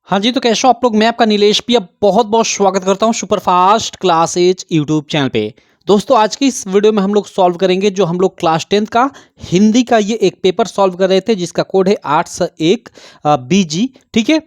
हाँ जी, तो कैसे हो आप लोग? मैं आपका नीलेश भी अब बहुत-बहुत स्वागत करता हूँ सुपरफास्ट क्लासेज यूट्यूब चैनल पे। दोस्तों, आज की इस वीडियो में हम लोग सॉल्व करेंगे जो हम लोग क्लास 10th का हिंदी का ये एक पेपर सॉल्व कर रहे थे जिसका कोड है 801 बीजी, ठीक है?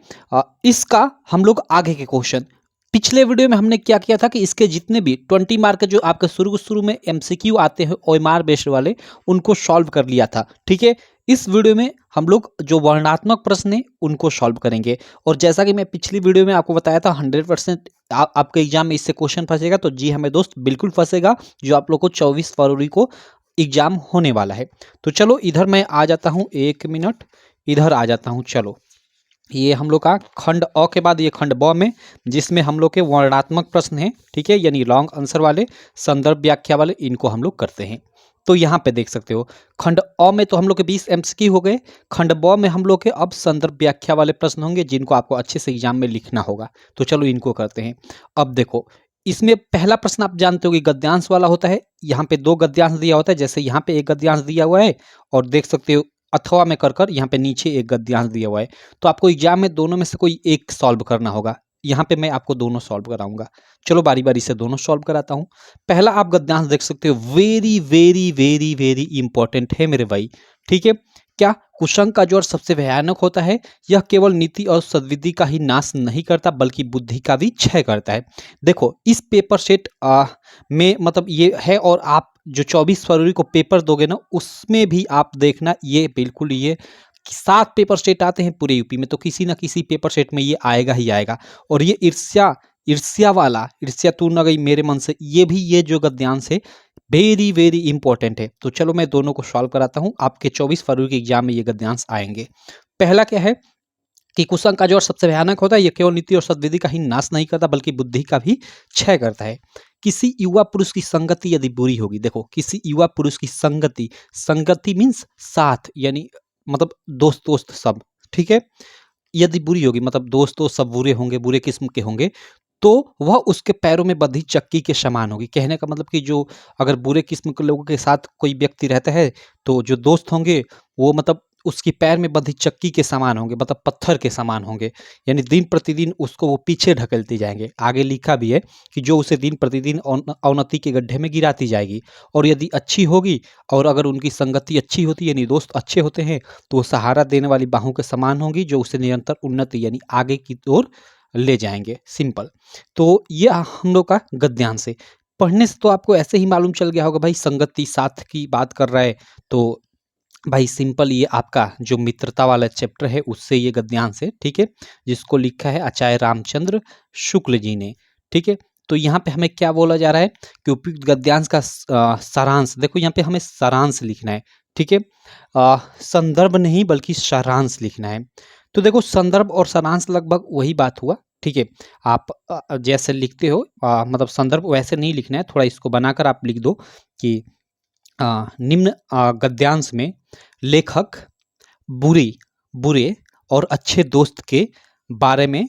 इसका हम लोग आगे के क्वेश्चन पिछले वीडियो में हमने क्या किया था कि इसके जितने भी 20 मार्क के जो आपके शुरू में एमसीक्यू आते हैं ओएमआर बेस्ड वाले, उनको सॉल्व कर लिया था, ठीक है? इस वीडियो में हम लोग जो वर्णनात्मक प्रश्न है उनको सॉल्व करेंगे। और जैसा कि मैं पिछली वीडियो में आपको बताया था 100% आपके एग्जाम में इससे क्वेश्चन फंसेगा, तो जी हमें दोस्त बिल्कुल फंसेगा, जो आप लोग को 24 फरवरी को एग्जाम होने वाला है। तो चलो इधर मैं आ जाता हूँ, 1 मिनट इधर आ जाता हूँ। चलो, ये हम लोग का खंड अ के बाद ये खंड ब में, जिसमें हम लोग के वर्णनात्मक प्रश्न हैं, ठीक है, यानी लॉन्ग आंसर वाले, संदर्भ व्याख्या वाले, इनको हम लोग करते हैं। तो यहाँ पे देख सकते हो खंड अ में तो हम लोग के 20 एमसीक्यू हो गए। खंड ब में हम लोग के अब संदर्भ व्याख्या वाले प्रश्न होंगे जिनको आपको अच्छे से एग्जाम में लिखना होगा। तो चलो इनको करते हैं। अब देखो, इसमें पहला प्रश्न आप जानते हो कि गद्यांश वाला होता है। यहाँ पे 2 गद्यांश दिया होता है, जैसे यहाँ पे एक गद्यांश दिया हुआ है और देख सकते हो अथवा में कर यहाँ पे नीचे एक गद्यांश दिया हुआ है। तो आपको एग्जाम में दोनों में से कोई एक सॉल्व करना होगा। यहाँ पे मैं आपको दोनों सॉल्व कराऊंगा। चलो बारी बारी से दोनों सॉल्व कराता हूँ। पहला आप गद्यांश देख सकते हो, very very very very important है मेरे भाई, ठीक है? क्या कुसंग का जोड़ सबसे भयानक होता है? यह केवल नीति और सद्विधि का ही नाश नहीं करता बल्कि बुद्धि का भी क्षय करता है। देखो इस पेपर सेट में मतलब ये है, और आप जो 24 फरवरी को पेपर दोगे ना, उसमें भी आप देखना, ये बिल्कुल ये 7 पेपर सेट आते हैं पूरे यूपी में, तो किसी ना किसी पेपर सेट में ये आएगा ही आएगा। और ये ईर्ष्या ईर्ष्या वाला, ईर्ष्या तू न गई मेरे मन से, ये भी ये जो गद्यांश है वेरी वेरी इंपॉर्टेंट है। तो चलो मैं दोनों को सॉल्व कराता हूँ, आपके 24 फरवरी के एग्जाम में ये गद्यांश आएंगे। पहला क्या है कि कुसंग का जोड़ सबसे भयानक होता है, यह केवल नीति और सद्विधि का ही नाश नहीं करता बल्कि बुद्धि का भी क्षय करता है। किसी युवा पुरुष की संगति यदि बुरी होगी, देखो किसी युवा पुरुष की संगति, संगति मीन्स साथ, यानी मतलब दोस्त दोस्त सब, ठीक है, यदि बुरी होगी मतलब दोस्त दोस्त सब बुरे होंगे, बुरे किस्म के होंगे, तो वह उसके पैरों में बंधी चक्की के समान होगी। कहने का मतलब कि जो अगर बुरे किस्म के लोगों के साथ कोई व्यक्ति रहता है, तो जो दोस्त होंगे वो मतलब उसकी पैर में बंधी चक्की के समान होंगे, मतलब पत्थर के समान होंगे। यानी दिन प्रतिदिन उसको वो पीछे ढकेलते जाएंगे। आगे लिखा भी है कि जो उसे दिन प्रतिदिन अवनति के गड्ढे में गिराती जाएगी। और यदि अच्छी होगी और अगर उनकी संगति अच्छी होती है, यानी दोस्त अच्छे होते हैं, तो वो सहारा देने वाली बाहों के समान होंगी जो उसे निरंतर उन्नति यानी आगे की ओर ले जाएंगे। सिंपल। तो ये हम लोग का गद्यांश है। पढ़ने से तो आपको ऐसे ही मालूम चल गया होगा भाई, संगति साथ की बात कर रहा है, तो भाई सिंपल ये आपका जो मित्रता वाला चैप्टर है उससे ये गद्यांश है, ठीक है, जिसको लिखा है आचार्य रामचंद्र शुक्ल जी ने, ठीक है। तो यहाँ पे हमें क्या बोला जा रहा है कि उपयुक्त गद्यांश का सारांश, देखो यहाँ पे हमें सारांश लिखना है, ठीक है, संदर्भ नहीं बल्कि सारांश लिखना है। तो देखो संदर्भ और सारांश लगभग वही बात हुआ, ठीक है। आप जैसे लिखते हो मतलब संदर्भ वैसे नहीं लिखना है, थोड़ा इसको बनाकर आप लिख दो कि निम्न गद्यांश में लेखक बुरी बुरे और अच्छे दोस्त के बारे में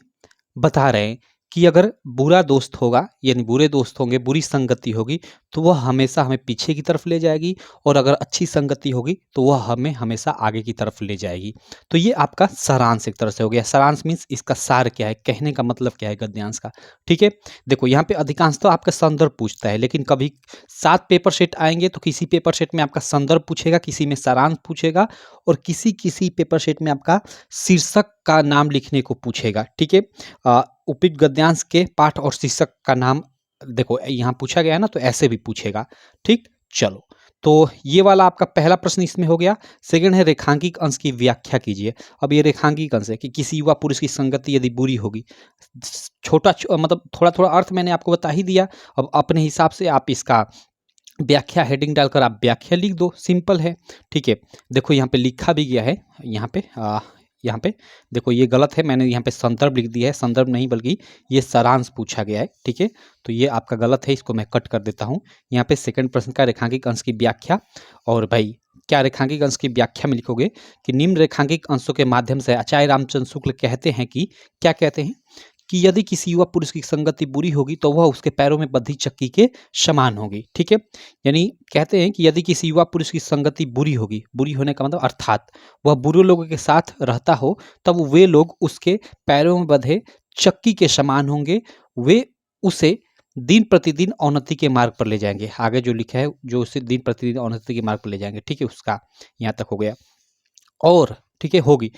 बता रहे हैं कि अगर बुरा दोस्त होगा यानी बुरे दोस्त होंगे, बुरी संगति होगी, तो वह हमेशा हमें पीछे की तरफ ले जाएगी, और अगर अच्छी संगति होगी तो वह हमें हमेशा आगे की तरफ ले जाएगी। तो ये आपका सारांश एक तरह से हो गया। सारांश मीन्स इसका सार क्या है, कहने का मतलब क्या है गद्यांश का, ठीक है। देखो यहाँ पे अधिकांश तो आपका संदर्भ पूछता है, लेकिन कभी 7 पेपर सेट आएंगे तो किसी पेपर सेट में आपका संदर्भ पूछेगा, किसी में सारांश पूछेगा, और किसी किसी पेपर सेट में आपका शीर्षक का नाम लिखने को पूछेगा, ठीक है। उपयुक्त गद्यांश के पाठ और शीर्षक का नाम देखो यहाँ पूछा गया है ना, तो ऐसे भी पूछेगा, ठीक। चलो, तो ये वाला आपका पहला प्रश्न इसमें हो गया। सेकंड है रेखांकित अंश की व्याख्या कीजिए। अब ये रेखांकित अंश है कि किसी युवा पुरुष की संगति यदि बुरी होगी, मतलब थोड़ा थोड़ा अर्थ मैंने आपको बता ही दिया। अब अपने हिसाब से आप इसका व्याख्या हेडिंग डालकर आप व्याख्या लिख दो, सिंपल है, ठीक है। देखो यहाँ पे लिखा भी गया है, यहाँ पे देखो ये गलत है, मैंने यहाँ पे संदर्भ लिख दिया है, संदर्भ नहीं बल्कि ये सारांश पूछा गया है, ठीक है। तो ये आपका गलत है, इसको मैं कट कर देता हूँ। यहाँ पे सेकंड प्रश्न का रेखांकित अंश की व्याख्या, और भाई क्या रेखांकित अंश की व्याख्या में लिखोगे कि निम्न रेखांकित अंशों के माध्यम से आचार्य रामचंद्र शुक्ल कहते हैं कि, क्या कहते हैं कि यदि किसी युवा पुरुष की संगति बुरी होगी तो वह उसके पैरों में बंधी चक्की के समान होगी। ठीक है, यानी कहते हैं कि यदि किसी युवा पुरुष की संगति बुरी होगी, बुरी होने का मतलब अर्थात वह बुरे लोगों के साथ रहता हो, तब वे लोग उसके पैरों में बंधे चक्की के समान होंगे। वे उसे दिन प्रतिदिन अवनति के मार्ग पर ले जाएंगे। आगे जो लिखा है, जो उसे दिन प्रतिदिन अवनति के मार्ग पर ले जाएंगे। ठीक है, उसका यहाँ तक हो गया। और ठीक है, होगी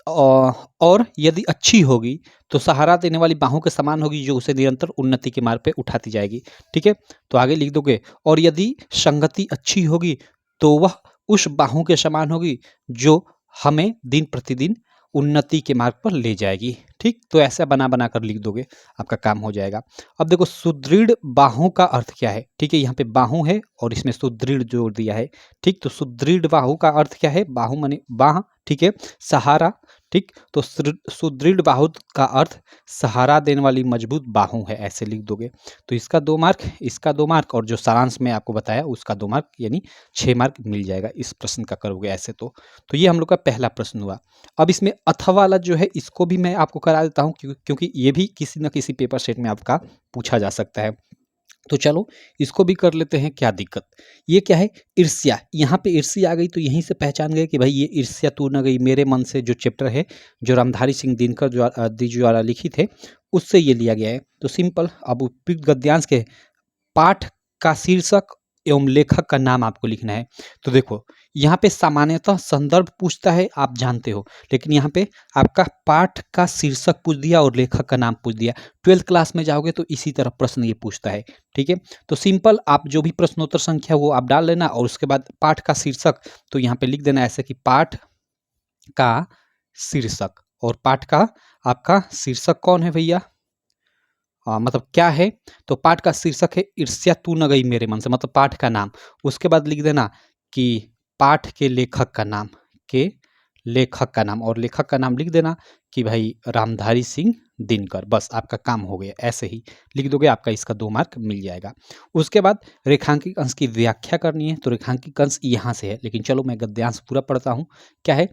और यदि अच्छी होगी तो सहारा देने वाली बाहों के समान होगी, जो उसे निरंतर उन्नति के मार्ग पे उठाती जाएगी। ठीक है, तो आगे लिख दोगे, और यदि संगति अच्छी होगी तो वह उस बाहों के समान होगी जो हमें दिन प्रतिदिन उन्नति के मार्ग पर ले जाएगी। ठीक, तो ऐसा बना बना कर लिख दोगे, आपका काम हो जाएगा। अब देखो, सुदृढ़ बाहों का अर्थ क्या है। ठीक है, यहाँ पे बाहों है और इसमें सुदृढ़ जोड़ दिया है। ठीक, तो सुदृढ़ बाहु का अर्थ क्या है, बाहु माने बाह, ठीक है, सहारा। ठीक, तो सुदृढ़ बाहु का अर्थ सहारा देने वाली मजबूत बाहु है, ऐसे लिख दोगे। तो इसका 2 मार्क, इसका 2 मार्क, और जो सारांश में आपको बताया उसका 2 मार्क, यानी 6 मार्क मिल जाएगा इस प्रश्न का करोगे ऐसे। तो ये हम लोग का पहला प्रश्न हुआ। अब इसमें अथवा वाला जो है, इसको भी मैं आपको करा देता हूँ, क्योंकि ये भी किसी न किसी पेपर सेट में आपका पूछा जा सकता है। तो चलो इसको भी कर लेते हैं, क्या दिक्कत। ये क्या है, ईर्ष्या। यहाँ पे ईर्ष्या आ गई तो यहीं से पहचान गए कि भाई ये ईर्ष्या तू न गई मेरे मन से, जो चैप्टर है जो रामधारी सिंह दिनकर द्वारा लिखी थे, उससे ये लिया गया है। तो सिंपल, अब उपयुक्त गद्यांश के पाठ का शीर्षक एवं लेखक का नाम आपको लिखना है। तो देखो, यहाँ पे सामान्यतः संदर्भ पूछता है, आप जानते हो, लेकिन यहाँ पे आपका पाठ का शीर्षक पूछ दिया और लेखक का नाम पूछ दिया। 12th क्लास में जाओगे तो इसी तरह प्रश्न ये पूछता है। ठीक है, तो सिंपल आप जो भी प्रश्नोत्तर संख्या वो आप डाल लेना, और उसके बाद पाठ का शीर्षक तो यहाँ पे लिख देना ऐसे कि पाठ का शीर्षक। और पाठ का आपका शीर्षक कौन है भैया, मतलब क्या है, तो पाठ का शीर्षक है ईर्ष्या तू न गई मेरे मन से, मतलब पाठ का नाम। उसके बाद लिख देना कि पाठ के लेखक का नाम, के लेखक का नाम, और लेखक का नाम लिख देना कि भाई रामधारी सिंह दिनकर। बस आपका काम हो गया, ऐसे ही लिख दोगे, आपका इसका 2 मार्क मिल जाएगा। उसके बाद रेखांकित अंश की व्याख्या करनी है। तो रेखांकित अंश यहाँ से है, लेकिन चलो मैं गद्यांश पूरा पढ़ता हूँ। क्या है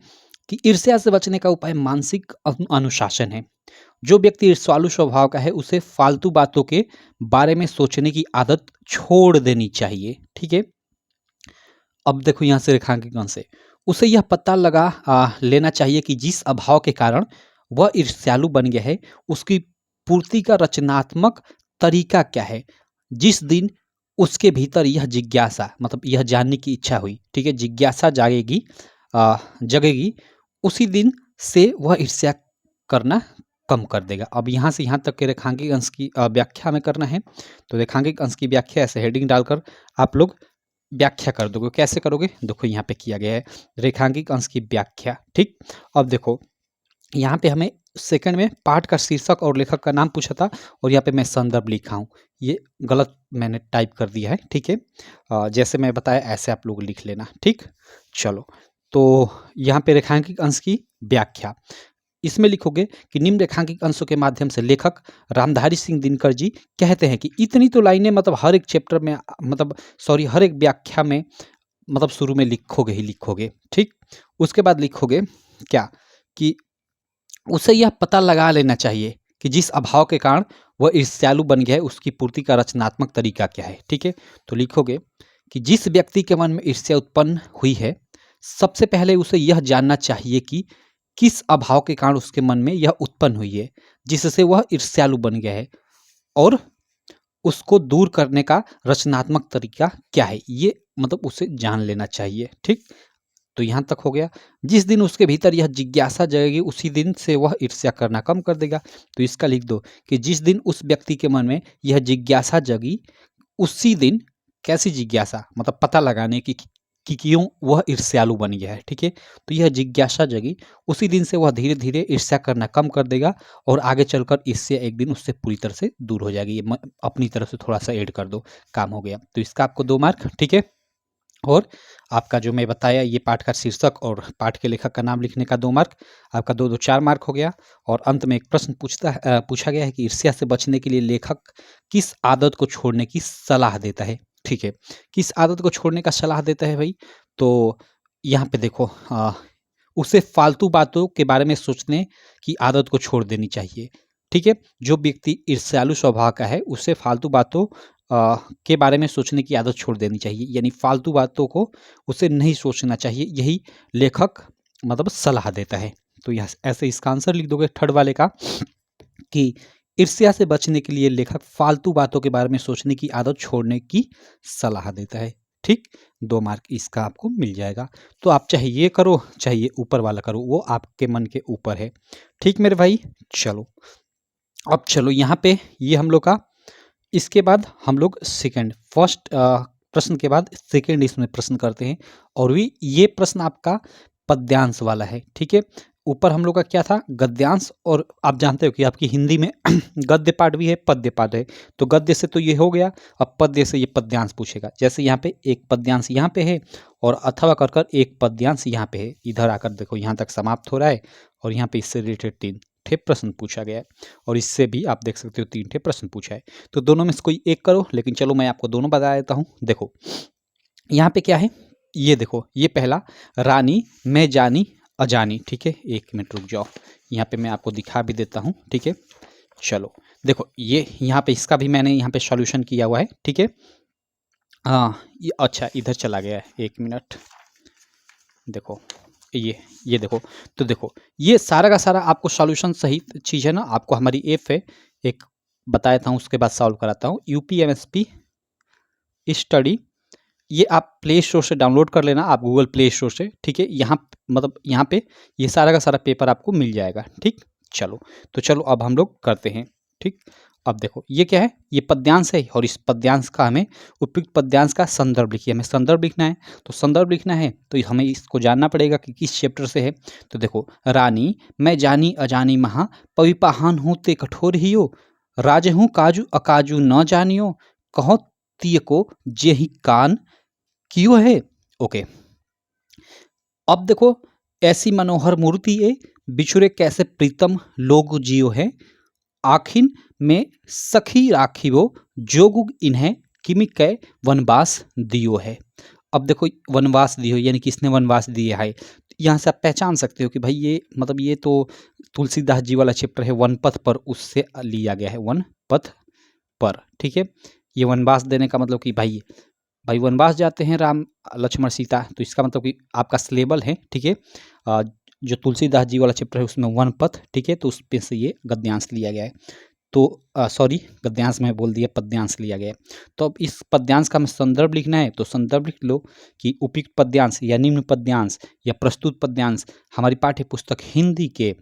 कि ईर्ष्या से बचने का उपाय मानसिक अनुशासन है। जो व्यक्ति ईर्ष्यालु स्वभाव का है उसे फालतू बातों के बारे में सोचने की आदत छोड़ देनी चाहिए। ठीक है, अब देखो यहाँ से रेखांकित अंश से उसे यह पता लगा लेना चाहिए कि जिस अभाव के कारण वह ईर्ष्यालु बन गया है उसकी पूर्ति का रचनात्मक तरीका क्या है। जिस दिन उसके भीतर यह जिज्ञासा, मतलब यह जानने की इच्छा हुई, ठीक है, जिज्ञासा जगेगी, उसी दिन से वह ईर्ष्या करना कम कर देगा। अब यहाँ से यहाँ तक के रेखांकित अंश की व्याख्या में करना है। तो रेखांकित अंश की व्याख्या ऐसे हेडिंग डालकर आप लोग व्याख्या कर दोगे। कैसे करोगे, देखो यहाँ पे किया गया है रेखांकित अंश की व्याख्या। ठीक, अब देखो यहाँ पे हमें सेकंड में पाठ का शीर्षक और लेखक का नाम पूछा था, और यहाँ पे मैं संदर्भ लिखा हूँ, ये गलत मैंने टाइप कर दिया है। ठीक है, जैसे मैं बताया ऐसे आप लोग लिख लेना। ठीक, चलो तो यहाँ पे रेखांकित अंश की व्याख्या, इसमें लिखोगे कि निम्न रेखांकित अंशों के माध्यम से लेखक रामधारी सिंह दिनकर जी कहते हैं कि इतनी तो लाइनें, मतलब हर एक चैप्टर में, मतलब सॉरी हर एक व्याख्या में, मतलब शुरू में लिखोगे ही लिखोगे। ठीक, उसके बाद लिखोगे क्या कि उसे यह पता लगा लेना चाहिए कि जिस अभाव के कारण वह ईर्ष्यालु बन गया है उसकी पूर्ति का रचनात्मक तरीका क्या है। ठीक है, तो लिखोगे कि जिस व्यक्ति के मन में ईर्ष्या उत्पन्न हुई है, सबसे पहले उसे यह जानना चाहिए कि किस अभाव के कारण उसके मन में यह उत्पन्न हुई है जिससे वह ईर्ष्यालु बन गया है, और उसको दूर करने का रचनात्मक तरीका क्या है, ये मतलब उसे जान लेना चाहिए। ठीक, तो यहाँ तक हो गया। जिस दिन उसके भीतर यह जिज्ञासा जगेगी उसी दिन से वह ईर्ष्या करना कम कर देगा। तो इसका लिख दो कि जिस दिन उस व्यक्ति के मन में यह जिज्ञासा जगी उसी दिन, कैसी जिज्ञासा, मतलब पता लगाने की कि क्यों वह ईर्ष्यालु बन गया है। ठीक है, तो यह जिज्ञासा जगी उसी दिन से वह धीरे धीरे ईर्ष्या करना कम कर देगा, और आगे चलकर ईर्ष्या एक दिन उससे पूरी तरह से दूर हो जाएगी। ये अपनी तरफ से थोड़ा सा ऐड कर दो, काम हो गया। तो इसका आपको 2 मार्क। ठीक है, और आपका जो मैं बताया ये पाठ का शीर्षक और पाठ के लेखक का नाम लिखने का 2 मार्क, आपका 2 2 4 मार्क हो गया। और अंत में एक प्रश्न पूछा गया है कि ईर्ष्या से बचने के लिए लेखक किस आदत को छोड़ने की सलाह देता है। ठीक है, किस आदत को छोड़ने का सलाह देता है भाई, तो यहाँ पे देखो उसे फालतू बातों के बारे में सोचने की आदत को छोड़ देनी चाहिए। ठीक है। जो व्यक्ति ईर्ष्यालु स्वभाव का है उसे फालतू बातों के बारे में सोचने की आदत छोड़ देनी चाहिए, यानी फालतू बातों को उसे नहीं सोचना चाहिए, यही लेखक मतलब सलाह देता है। तो यह ऐसे इसका आंसर लिख दोगे थर्ड वाले का कि ईर्ष्या से बचने के लिए लेखक फालतू बातों के बारे में सोचने की आदत छोड़ने की सलाह देता है। ठीक, 2 मार्क इसका आपको मिल जाएगा। तो आप चाहे ये करो चाहे ये ऊपर वाला करो, वो आपके मन के ऊपर है। ठीक मेरे भाई, चलो अब चलो यहाँ पे ये हम लोग का, इसके बाद हम लोग सेकंड फर्स्ट प्रश्न के बाद सेकंड इसमें प्रश्न करते हैं, और भी ये प्रश्न आपका पद्यांश वाला है। ठीक है, ऊपर हम लोग का क्या था, गद्यांश, और आप जानते हो कि आपकी हिंदी में गद्य पाठ भी है पद्य पाठ है। तो गद्य से तो ये हो गया, अब पद्य से ये पद्यांश पूछेगा। जैसे यहाँ पे एक पद्यांश यहाँ पे है और अथवा कर कर एक पद्यांश यहाँ पे है, इधर आकर देखो यहाँ तक समाप्त हो रहा है, और यहाँ पे इससे रिलेटेड 3 ठे प्रश्न पूछा गया है, और इससे भी आप देख सकते हो 3 ठे प्रश्न पूछा है। तो दोनों में से कोई एक करो, लेकिन चलो मैं आपको दोनों बता देता हूँ। देखो यहाँ पे क्या है, ये देखो, ये पहला रानी मैं जानी अजानी। ठीक है, 1 मिनट रुक जाओ, यहाँ पे मैं आपको दिखा भी देता हूँ। ठीक है, चलो देखो ये यहाँ पे इसका भी मैंने यहाँ पे सॉल्यूशन किया हुआ है। ठीक है, हाँ ये अच्छा इधर चला गया है, 1 मिनट, देखो ये देखो। तो देखो ये सारा का सारा आपको सॉल्यूशन सही चीज़ है ना, आपको हमारी ऐप है एक बताया था, उसके बाद सॉल्व कराता हूँ, यूपीएमएसपी स्टडी। ये आप प्ले स्टोर से डाउनलोड कर लेना, आप गूगल प्ले स्टोर से। ठीक है, यहाँ मतलब यहाँ पे ये सारा का सारा पेपर आपको मिल जाएगा। ठीक, चलो तो चलो अब हम लोग करते हैं। ठीक, अब देखो ये क्या है, ये पद्यांश है, और इस पद्यांश का हमें उपयुक्त पद्यांश का संदर्भ लिखिए, हमें संदर्भ लिखना है। तो संदर्भ लिखना है तो हमें इसको जानना पड़ेगा कि किस चैप्टर से है। तो देखो, रानी मैं जानी अजानी महा, पविपाहान हूँ ते कठोर हियो, राज हूँ काजू अकाजू न जानियो, कहो तिय को जेहि कान क्यों है। ओके, अब देखो, ऐसी मनोहर मूर्ति है, बिछुरे कैसे प्रीतम लोग जियो है, आखिन में सखी राखिबो जोगुग इन्हें किमि कै वनवास दियो है। अब देखो वनवास दियो यानी किसने वनवास दिया है, यहाँ से आप पहचान सकते हो कि भाई ये मतलब ये तो तुलसीदास जी वाला चैप्टर है वनपथ पर, उससे लिया गया है, वनपथ पर। ठीक है, ये वनवास देने का मतलब कि भाई वनवास जाते हैं राम लक्ष्मण सीता, तो इसका मतलब कि आपका सिलेबल है। ठीक है, जो तुलसीदास जी वाला चैप्टर है उसमें वनपथ। ठीक है, तो उस पे से ये गद्यांश लिया गया है। तो सॉरी गद्यांश में बोल दिया, पद्यांश लिया गया है। तो अब इस पद्यांश का हमें संदर्भ लिखना है, तो संदर्भ लिख लो कि उपयुक्त पद्यांश या निम्न पद्यांश या प्रस्तुत पद्यांश हमारी पाठ्य पुस्तक हिंदी के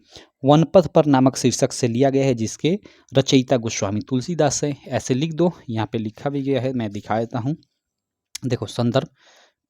वनपथ पर नामक शीर्षक से लिया गया है, जिसके रचयिता गोस्वामी तुलसीदास है। ऐसे लिख दो, यहाँ पे लिखा भी गया है, मैं दिखा देता हूँ। देखो संदर्भ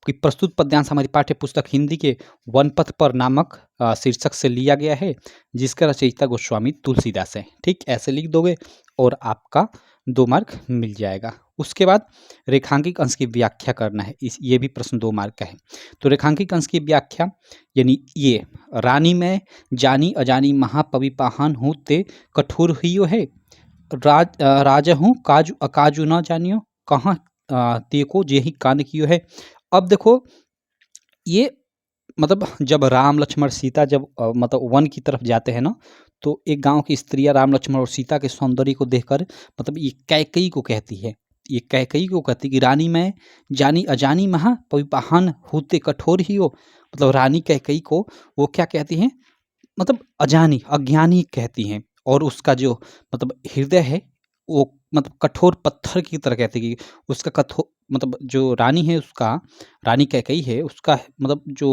कि प्रस्तुत पद्यांश हमारी पाठ्य पुस्तक हिंदी के वनपथ पर नामक शीर्षक से लिया गया है, जिसका रचयिता गोस्वामी तुलसीदास है। ठीक, ऐसे लिख दोगे और आपका 2 मार्क मिल जाएगा। उसके बाद रेखांकित अंश की व्याख्या करना है, ये भी प्रश्न 2 मार्क का है। तो रेखांकित अंश की व्याख्या यानी ये रानी में जानी अजानी महापविपाहन हूँ ते कठोर हियो है, राजा हूँ काजू अकाजू न जानियो, कहाँ तेको जेहि कान कियो है। अब देखो ये मतलब जब राम लक्ष्मण सीता जब मतलब वन की तरफ जाते हैं ना, तो एक गांव की स्त्रियां राम लक्ष्मण और सीता के सौंदर्य को देखकर मतलब ये कैकई को कहती है, ये कैकई को कहती कि रानी मैं जानी अजानी महा पविपाहन होते कठोर ही हो। मतलब रानी कैकई को वो क्या कहती हैं, मतलब अजानी अज्ञानी कहती हैं, और उसका जो मतलब हृदय है वो मतलब कठोर पत्थर की तरह कहती है कि उसका कठोर मतलब जो रानी है उसका, रानी कैकई है उसका मतलब जो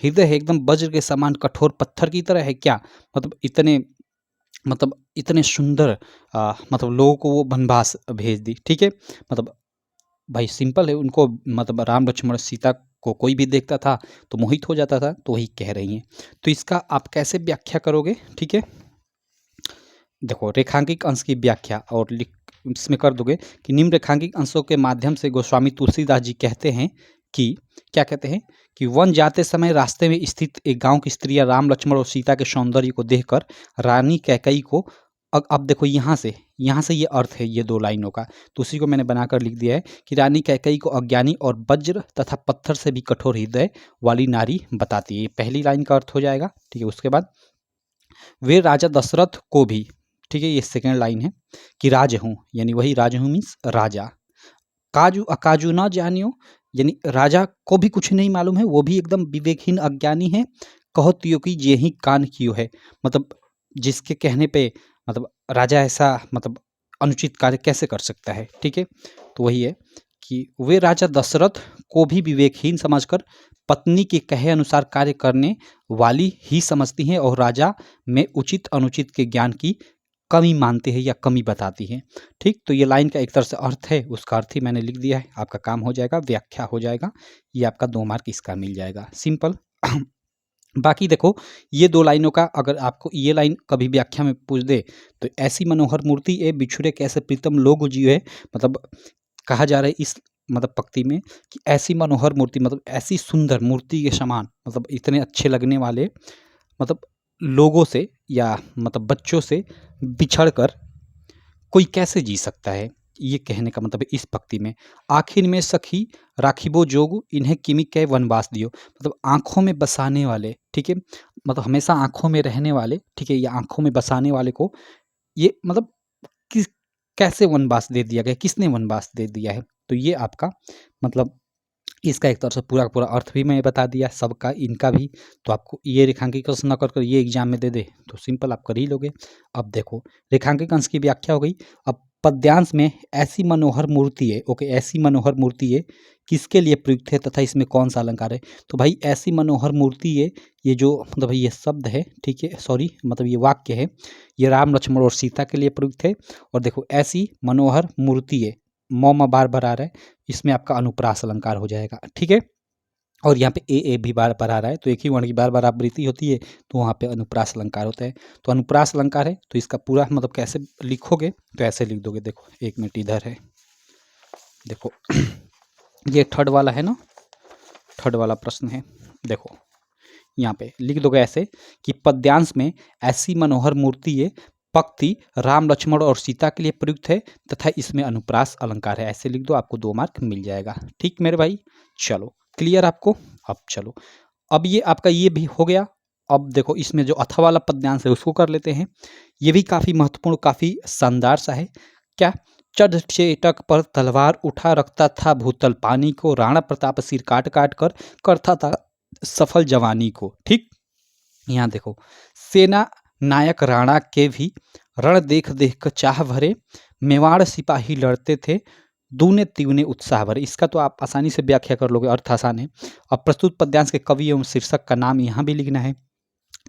हृदय है एकदम वज्र के समान कठोर पत्थर की तरह है। क्या मतलब इतने सुंदर मतलब लोगों को वो वनवास भेज दी। ठीक है, मतलब भाई सिंपल है, उनको मतलब राम लक्ष्मण सीता को कोई भी देखता था तो मोहित हो जाता था, तो वही कह रही हैं। तो इसका आप कैसे व्याख्या करोगे। ठीक है, देखो रेखांकित अंश की व्याख्या और लिख इसमें कर दोगे कि निम्न रेखांकित अंशों के माध्यम से गोस्वामी तुलसीदास जी कहते हैं कि क्या कहते हैं कि वन जाते समय रास्ते में स्थित एक गांव की स्त्रियां राम लक्ष्मण और सीता के सौंदर्य को देखकर रानी कैकई को अब देखो यहाँ से ये अर्थ है ये 2 लाइनों का, तो उसी को मैंने बनाकर लिख दिया है कि रानी कैकई को अज्ञानी और वज्र तथा पत्थर से भी कठोर हृदय वाली नारी बताती है। ये पहली लाइन का अर्थ हो जाएगा। ठीक है, उसके बाद वे राजा दशरथ को भी, ठीक है, ये सेकेंड लाइन है कि राज हूँ, यानी वही राज हूँ मीन्स राजा। काजू अकाजू ना जानियो, यानी राजा को भी कुछ नहीं मालूम है, वो भी एकदम विवेकहीन अज्ञानी है। कहो तियो की जे ही कान कियो है, मतलब जिसके कहने पे मतलब राजा ऐसा मतलब अनुचित कार्य कैसे कर सकता है। ठीक है, तो वही है कि वे राजा दशरथ को भी विवेकहीन समझकर पत्नी के कहे अनुसार कार्य करने वाली ही समझती हैं और राजा में उचित अनुचित के ज्ञान की कमी मानते हैं या कमी बताती हैं। ठीक, तो ये लाइन का एक तरह से अर्थ है, उसका अर्थ ही मैंने लिख दिया है, आपका काम हो जाएगा, व्याख्या हो जाएगा, ये आपका 2 मार्क इसका मिल जाएगा, सिंपल। बाकी देखो, ये 2 लाइनों का अगर आपको ये लाइन कभी व्याख्या में पूछ दे तो ऐसी मनोहर मूर्ति ए बिछुड़े कैसे प्रीतम लोग जियो है, मतलब कहा जा रहा है इस मतलब पंक्ति में कि ऐसी मनोहर मूर्ति मतलब ऐसी सुंदर मूर्ति के समान मतलब इतने अच्छे लगने वाले मतलब लोगों से या मतलब बच्चों से बिछड़ कर कोई कैसे जी सकता है, ये कहने का मतलब है इस पंक्ति में। आखिर में सखी राखिबो जोग इन्हें किमि कै वनवास दियो, मतलब आँखों में बसाने वाले, ठीक है? मतलब हमेशा आँखों में रहने वाले, ठीक है? या आँखों में बसाने वाले को ये मतलब किस कैसे वनवास दे दिया गया, किसने वनवास दे दिया है? तो ये आपका मतलब इसका एक तरह से पूरा का पूरा अर्थ भी मैं बता दिया सबका, इनका भी। तो आपको ये रेखांकित अंश ना कर कर ये एग्जाम में दे दे तो सिंपल आप कर ही लोगे। अब देखो, रेखांकित अंश की व्याख्या हो गई। अब पद्यांश में ऐसी मनोहर मूर्ति है, ओके, ऐसी मनोहर मूर्ति है किसके लिए प्रयुक्त है तथा इसमें कौन सा अलंकार है। तो भाई ऐसी मनोहर मूर्ति है, ये जो मतलब ये शब्द है, ठीक है, सॉरी मतलब ये वाक्य है, ये राम लक्ष्मण और सीता के लिए प्रयुक्त है। और देखो ऐसी मनोहर मूर्ति है, म बार बार आ रहा है, इसमें आपका अनुप्रास अलंकार हो जाएगा। ठीक है, और यहाँ पे ए भी बार बार आ रहा है, तो एक ही वर्ण की बार बार आवृत्ति होती है तो वहाँ पे अनुप्रास अलंकार होता है। तो अनुप्रास अलंकार है तो इसका पूरा मतलब कैसे लिखोगे, तो ऐसे लिख दोगे। देखो 1 मिनट इधर है, देखो ये थर्ड वाला है ना, थर्ड वाला प्रश्न है। देखो यहाँ पे लिख दोगे ऐसे कि पद्यांश में ऐसी मनोहर मूर्ति है, पंक्ति राम लक्ष्मण और सीता के लिए प्रयुक्त है तथा इसमें अनुप्रास अलंकार है, ऐसे लिख दो, आपको 2 मार्क मिल जाएगा। ठीक मेरे भाई, चलो क्लियर आपको। अब चलो, अब ये आपका ये भी हो गया। अब देखो इसमें जो अथा वाला पद्यांश है उसको कर लेते हैं, ये भी काफी महत्वपूर्ण, काफी शानदार सा है। क्या, चढ़ चेटक पर तलवार उठा रखता था भूतल पानी को, राणा प्रताप सिर काट काट कर करता था सफल जवानी को। ठीक, यहाँ देखो, सेना नायक राणा के भी रण देख देख कर चाह भरे, मेवाड़ सिपाही लड़ते थे दूने तिगुने उत्साह भरे। इसका तो आप आसानी से व्याख्या कर लोगे, अर्थ आसान है। अब प्रस्तुत पद्यांश के कवि एवं शीर्षक का नाम यहाँ भी लिखना है।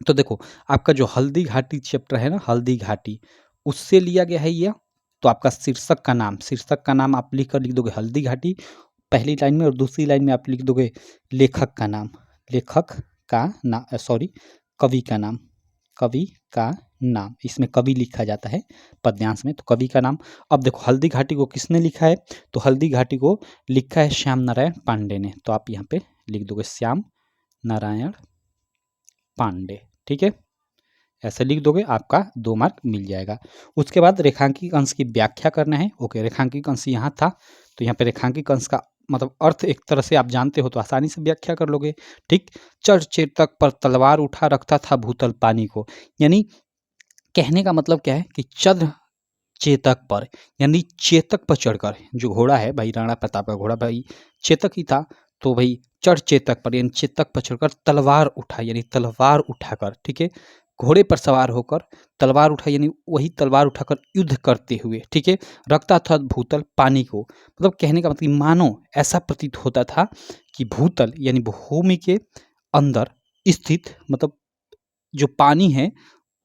तो देखो आपका जो हल्दी घाटी चैप्टर है ना, हल्दी घाटी, उससे लिया गया है ये। तो आपका शीर्षक का नाम, शीर्षक का नाम आप लिख कर लिख दोगे हल्दी घाटी पहली लाइन में, और दूसरी लाइन में आप लिख दोगे लेखक का नाम, लेखक का नाम सॉरी कवि का नाम, कवि का नाम, इसमें कवि लिखा जाता है पद्यांश में, तो कवि का नाम। अब देखो हल्दी घाटी को किसने लिखा है, तो हल्दी घाटी को लिखा है श्याम नारायण पांडे ने, तो आप यहाँ पे लिख दोगे श्याम नारायण पांडे। ठीक है, ऐसे लिख दोगे, आपका 2 मार्क मिल जाएगा। उसके बाद रेखांकित अंश की व्याख्या करना है। ओके, रेखांकित अंश यहाँ था, तो यहाँ पे रेखांकित अंश का मतलब अर्थ एक तरह से आप जानते हो तो आसानी से व्याख्या कर लोगे। ठीक, चढ़ चेतक पर तलवार उठा रखता था भूतल पानी को, यानी कहने का मतलब क्या है कि चढ़ चेतक पर, यानी चेतक पर चढ़कर, जो घोड़ा है भाई राणा प्रताप का घोड़ा भाई चेतक ही था, तो भाई चढ़ चेतक पर यानी चेतक पर चढ़कर तलवार उठा, यानी तलवार उठाकर, ठीक है, घोड़े पर सवार होकर तलवार उठा, यानी वही तलवार उठाकर युद्ध करते हुए, ठीक है, रखता था भूतल पानी को, मतलब कहने का मतलब मानो ऐसा प्रतीत होता था कि भूतल यानी भूमि के अंदर स्थित मतलब जो पानी है,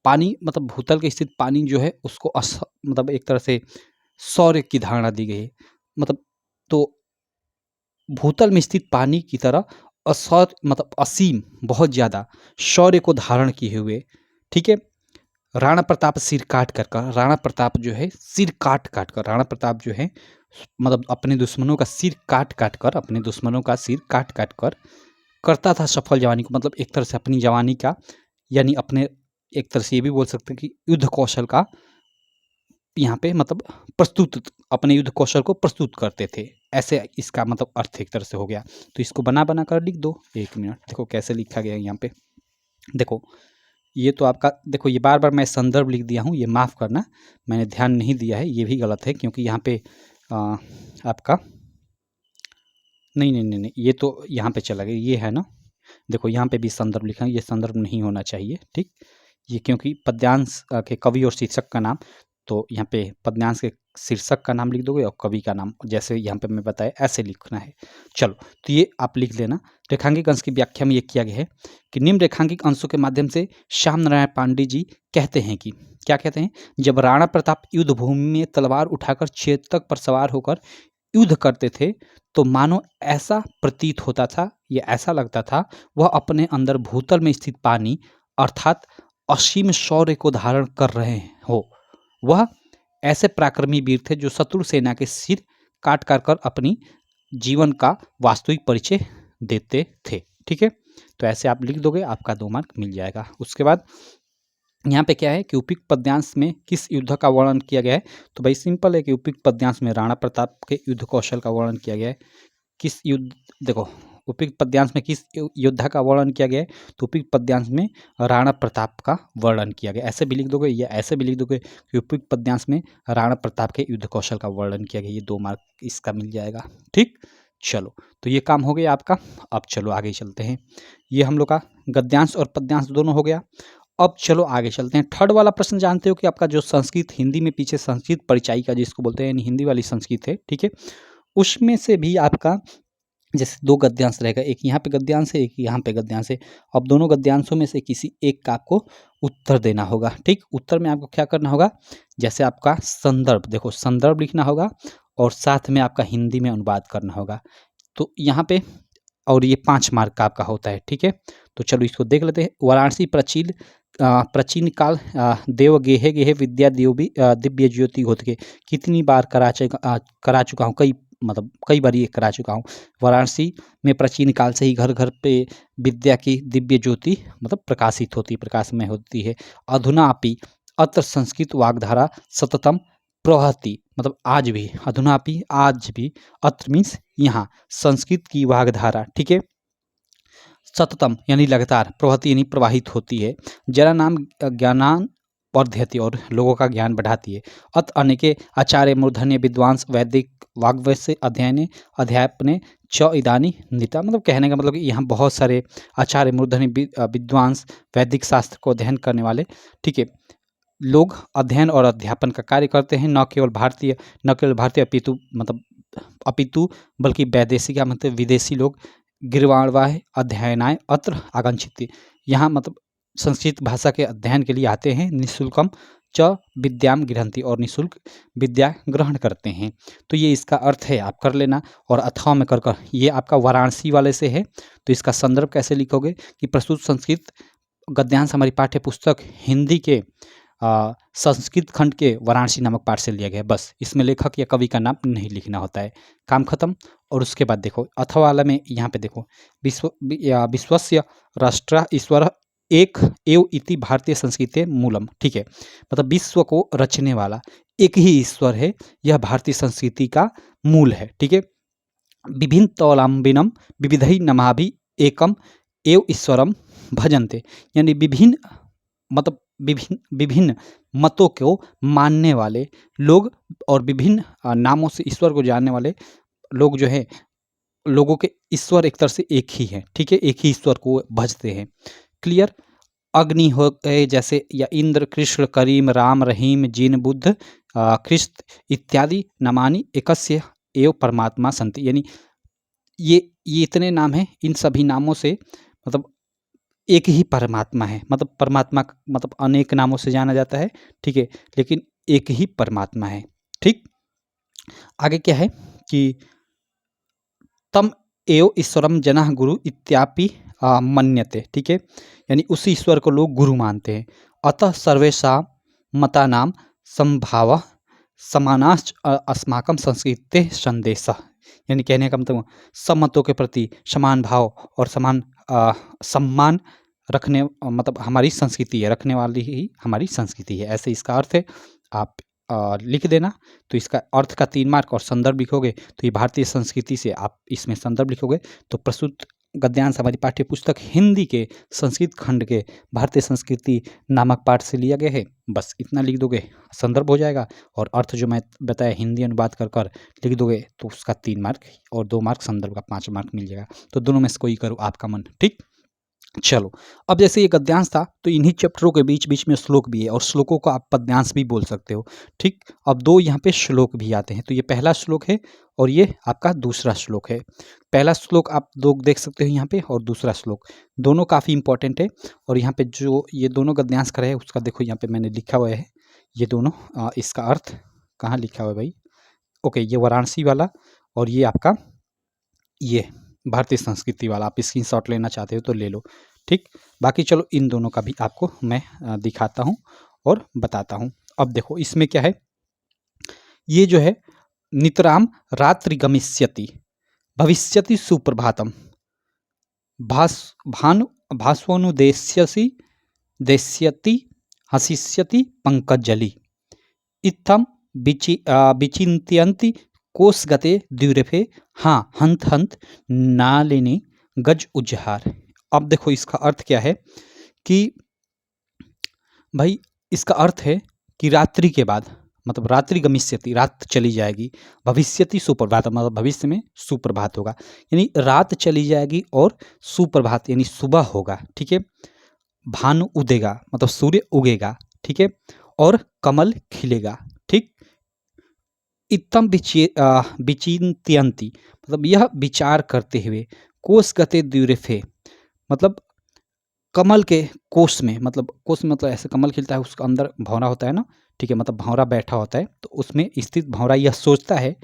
पानी मतलब भूतल के स्थित पानी जो है उसको मतलब एक तरह से सौर्य की धारणा दी गई है, मतलब तो भूतल में स्थित पानी की तरह मतलब असीम बहुत ज़्यादा शौर्य को धारण किए हुए, ठीक है, राणा प्रताप सिर काट कर कर, राणा प्रताप जो है सिर काट काट कर, राणा प्रताप जो है मतलब अपने दुश्मनों का सिर काट काट कर, अपने दुश्मनों का सिर काट काट कर करता था सफल जवानी को, मतलब एक तरह से अपनी जवानी का यानी अपने एक तरह से ये भी बोल सकते हैं कि युद्ध कौशल का यहाँ पे मतलब प्रस्तुत, अपने युद्ध कौशल को प्रस्तुत करते थे, ऐसे इसका मतलब अर्थ एक तरह से हो गया। तो इसको बना बना कर लिख दो, 1 मिनट, देखो कैसे लिखा गया यहाँ पे। देखो ये तो आपका देखो, ये बार बार मैं संदर्भ लिख दिया हूँ, ये माफ़ करना, मैंने ध्यान नहीं दिया है, ये भी गलत है क्योंकि यहाँ पे आपका नहीं नहीं नहीं नहीं, ये तो यहाँ पे चला गया, ये है ना, देखो यहाँ पे भी संदर्भ लिखा है, ये संदर्भ नहीं होना चाहिए, ठीक। ये क्योंकि पद्यांश के कवि और शीर्षक का नाम, तो यहाँ पे पद्यांश के शीर्षक का नाम लिख दोगे और कवि का नाम जैसे यहाँ पे मैं बताया ऐसे लिखना है। चलो, तो ये आप लिख लेना। रेखांकित अंश की व्याख्या में ये किया गया है कि निम्न रेखांकित अंशों के माध्यम से श्याम नारायण पांडे जी कहते हैं कि, क्या कहते हैं, जब राणा प्रताप युद्ध भूमि में तलवार उठाकर चेतक पर सवार होकर युद्ध करते थे तो मानो ऐसा प्रतीत होता था, ये ऐसा लगता था वह अपने अंदर भूतल में स्थित पानी अर्थात असीम शौर्य को धारण कर रहे हो। वह ऐसे पराक्रमी वीर थे जो शत्रु सेना के सिर काट कर अपनी जीवन का वास्तविक परिचय देते थे। ठीक है, तो ऐसे आप लिख दोगे, आपका 2 मार्क मिल जाएगा। उसके बाद यहाँ पे क्या है कि उपयुक्त पद्यांश में किस युद्ध का वर्णन किया गया है, तो भाई सिंपल है कि उपयुक्त पद्यांश में राणा प्रताप के युद्ध कौशल का वर्णन किया गया है। किस युद्ध, देखो उपयुक्त पद्यांश में किस योद्धा का वर्णन किया गया है, तो उपयुक्त पद्यांश में राणा प्रताप का वर्णन किया गया। ऐसे भी लिख दोगे या ऐसे भी लिख दोगे कि उपयुक्त पद्यांश में राणा प्रताप के युद्ध कौशल का वर्णन किया गया, ये 2 मार्क इसका मिल जाएगा। ठीक, चलो, तो ये काम हो गया आपका। अब चलो आगे चलते हैं, ये हम लोग का गद्यांश और पद्यांश दोनों हो गया। अब चलो आगे चलते हैं। थर्ड वाला प्रश्न जानते हो कि आपका जो संस्कृत हिंदी में पीछे संस्कृत परिचायिका जिसको बोलते हैं, यानी हिंदी वाली संस्कृत है, ठीक है, उसमें से भी आपका जैसे 2 गद्यांश रहेगा, एक यहाँ पे गद्यांश है, एक यहाँ पे गद्यांश है। अब दोनों गद्यांशों में से किसी एक का आपको उत्तर देना होगा। ठीक, उत्तर में आपको क्या करना होगा, जैसे आपका संदर्भ, देखो संदर्भ लिखना होगा और साथ में आपका हिंदी में अनुवाद करना होगा। तो यहाँ पे, और ये 5 मार्क का आपका होता है। ठीक है, तो चलो इसको देख लेते हैं। वाराणसी प्राचीन काल देव गेहे गेहे विद्या देवी दिव्य ज्योति घोतके, कितनी बार करा चुका हूँ, कई बार ये करा चुका हूँ। वाराणसी में प्राचीन काल से ही घर घर पे विद्या की दिव्य ज्योति प्रकाशित होती, प्रकाशमय होती है। अधुनापि अत्र संस्कृत वाग्धारा सततम प्रवहति, आज भी, अधुनापि आज भी, अत्र मीन्स यहाँ, संस्कृत की वाग्धारा, ठीक है, सततम यानी लगातार, प्रवहति यानी प्रवाहित होती है, जरा नाम ज्ञानान वर्धयति और लोगों का ज्ञान बढ़ाती है। अत अनेके आचार्य मूर्धन्य विद्वांस वैदिक वाग्वैश्य अध्यापने च इदानी नीता, कहने का मतलब कि यहाँ बहुत सारे आचार्य मूर्धन्य विद्वांस वैदिक शास्त्र को अध्ययन करने वाले, ठीक है, लोग अध्ययन और अध्यापन का कार्य करते हैं। न केवल भारतीय अपितु बल्कि वैदेशिक विदेशी लोग गिरवाणवाह अध्ययनाय अत्र आगच्छन्ति, यहाँ संस्कृत भाषा के अध्ययन के लिए आते हैं। निःशुल्कम च विद्याम गृह्णन्ति, और निःशुल्क विद्या ग्रहण करते हैं। तो ये इसका अर्थ है, आप कर लेना। और अथवा में कर ये आपका वाराणसी वाले से है, तो इसका संदर्भ कैसे लिखोगे कि प्रस्तुत संस्कृत गद्यांश हमारी पाठ्य पुस्तक हिंदी के संस्कृत खंड के वाराणसी नामक पाठ से लिया गया। बस इसमें लेखक या कवि का नाम नहीं लिखना होता है, काम खत्म। और उसके बाद देखो अथवा वाला में यहाँ पे देखो, विश्वस्य राष्ट्र ईश्वर एक एव इति भारतीय संस्कृति मूलम, ठीक है, विश्व को रचने वाला एक ही ईश्वर है, यह भारतीय संस्कृति का मूल है। ठीक है, विभिन्न तौलाम्बिनम विविधई नमाभि एकम एव ईश्वरम भजन्ते, यानी विभिन्न मतों को मानने वाले लोग और विभिन्न नामों से ईश्वर को जानने वाले लोग जो है, लोगों के ईश्वर एक तरह से एक ही है। ठीक है, एक ही ईश्वर को भजते हैं। क्लियर, अग्नि हो गए जैसे, या इंद्र, कृष्ण, करीम, राम, रहीम, जिन, बुद्ध, कृष्ण इत्यादि नामानि एकस्य एव परमात्मा संति, यानी ये इतने नाम हैं, इन सभी नामों से एक ही परमात्मा है। परमात्मा अनेक नामों से जाना जाता है, ठीक है, लेकिन एक ही परमात्मा है। ठीक, आगे क्या है कि तम एव ईश्वरम जनः गुरु इत्यापि मन्यते, ठीक है, यानी उसी ईश्वर को लोग गुरु मानते हैं। अतः सर्वेषां मतानां संभावः समानाश्च अस्माकं संस्कृते संदेशः, यानी कहने का मतलब सब मतों के प्रति समान भाव और समान सम्मान रखने, हमारी संस्कृति है, रखने वाली ही हमारी संस्कृति है, ऐसे इसका अर्थ है। आप लिख देना। तो इसका अर्थ का 3 मार्क और संदर्भ लिखोगे तो ये भारतीय संस्कृति से, आप इसमें संदर्भ लिखोगे तो प्रस्तुत गद्यांश हमारी पाठ्य पुस्तक हिंदी के संस्कृत खंड के भारतीय संस्कृति नामक पाठ से लिया गया है। बस इतना लिख दोगे, संदर्भ हो जाएगा, और अर्थ जो मैं बताया हिंदी अनुवाद कर कर लिख दोगे तो उसका 3 मार्क और 2 मार्क संदर्भ का 5 मार्क मिल जाएगा। तो दोनों में से कोई करो आपका मन, ठीक। चलो, अब जैसे ये गद्यांश था तो इन्हीं चैप्टरों के बीच बीच में श्लोक भी है, और श्लोकों को आप पद्यांश भी बोल सकते हो, ठीक। अब 2 यहाँ पे श्लोक भी आते हैं, तो ये पहला श्लोक है और ये आपका दूसरा श्लोक है। पहला श्लोक आप 2 देख सकते हो यहाँ पे, और दूसरा श्लोक, दोनों काफ़ी इंपॉर्टेंट है। और यहाँ पे जो ये दोनों गद्यांश कर रहे हैं उसका देखो यहाँ पे मैंने लिखा हुआ है, ये दोनों इसका अर्थ कहाँ लिखा हुआ है भाई, ओके, ये वाराणसी वाला और ये आपका ये भारतीय संस्कृति वाला, आप स्क्रीनशॉट लेना चाहते हो तो ले लो, ठीक। बाकी चलो इन दोनों का भी आपको मैं दिखाता हूँ और बताता हूँ। अब देखो इसमें क्या है, ये जो है नितराम रात्रि गमिष्यति भविष्यति सुप्रभातम भास्वनुदेश्यसि देश्यति हसिष्यति पंकजलि इत्थम विचिन्त्यन्ति कोसगते द्विरेफे हाँ हंत हंत नालिनी गज उजहार। अब देखो इसका अर्थ क्या है कि भाई इसका अर्थ है कि रात्रि के बाद, मतलब रात्रि गमिष्यति, रात चली जाएगी, भविष्यति सुप्रभात, मतलब भविष्य में सुप्रभात होगा, यानी रात चली जाएगी और सुप्रभात यानी सुबह होगा, ठीक है। भानु उदेगा मतलब सूर्य उगेगा, ठीक है, और कमल खिलेगा, ठीक। इत्तम विचिन्त्यन्ति मतलब यह विचार करते हुए, कोसगते द्विरेफे मतलब कमल के कोष में, मतलब कोष मतलब ऐसे कमल खिलता है उसके अंदर भंवरा होता है ना, ठीक है, मतलब भंवरा बैठा होता है, तो उसमें स्थित भंवरा यह सोचता है,